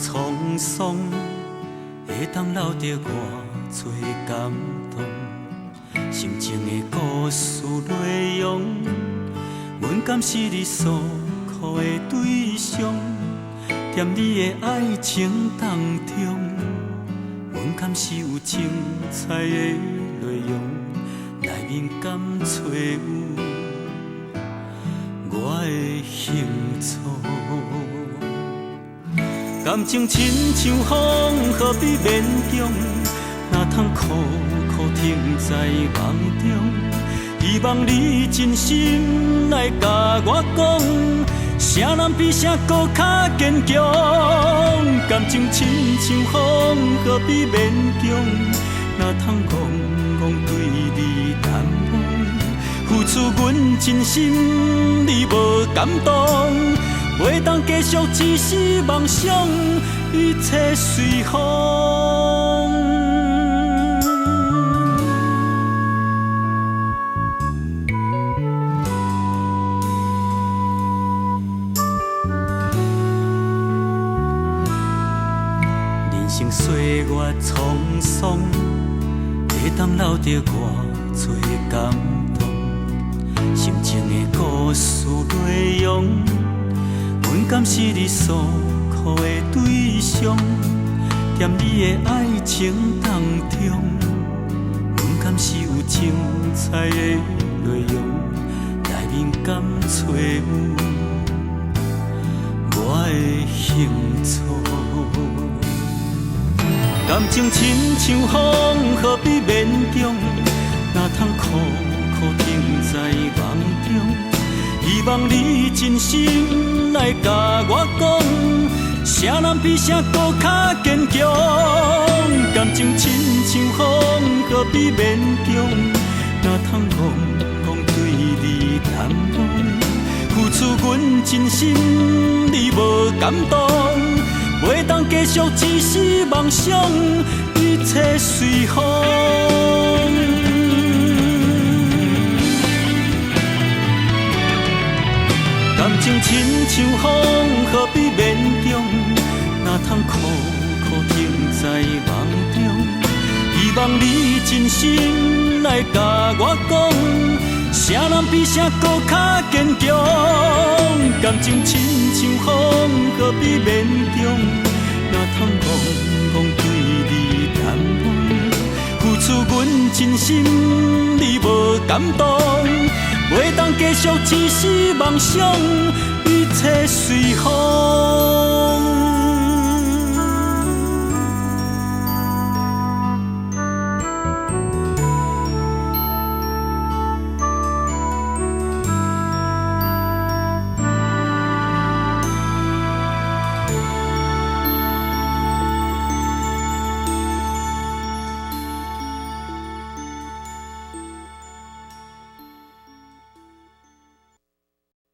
沧桑，会当留着偌多感动。心情的故事内容，阮敢是你诉苦的对象？踮你的爱情当中，阮敢是有精彩的内容？内面敢找有我的幸福？感情亲像风，何必勉强？哪通苦苦停在梦中？希望你真心来甲我讲，啥人比啥搁较坚强？感情亲像风，何必勉强？哪通戆戆对你淡忘？付出阮真心，你无感动。袂当继续，只是梦想，一切随风。人生岁月沧桑，会当留着偌多感动。心情的故事内容，阮敢是你诉苦的对象？踮你的爱情当中，阮敢是有精彩的内容？内面敢找有我的幸福？感情亲像风，何必勉强？哪通苦苦停在梦中？希望你真心来甲我讲，啥人比啥搁较坚强？感情亲像风，何必勉强？哪通戆戆对你淡忘？付出阮真心，你无感动。袂当继续，只是梦想，一切随风。感情亲像风，何必勉强？哪通苦苦停在梦中？希望你真心来甲我讲，啥人比啥搁较坚强？感情亲像风，何必勉强？哪通戆戆对你淡忘？付出阮真心，你无感动。袂当继续，只是梦想，一切随风。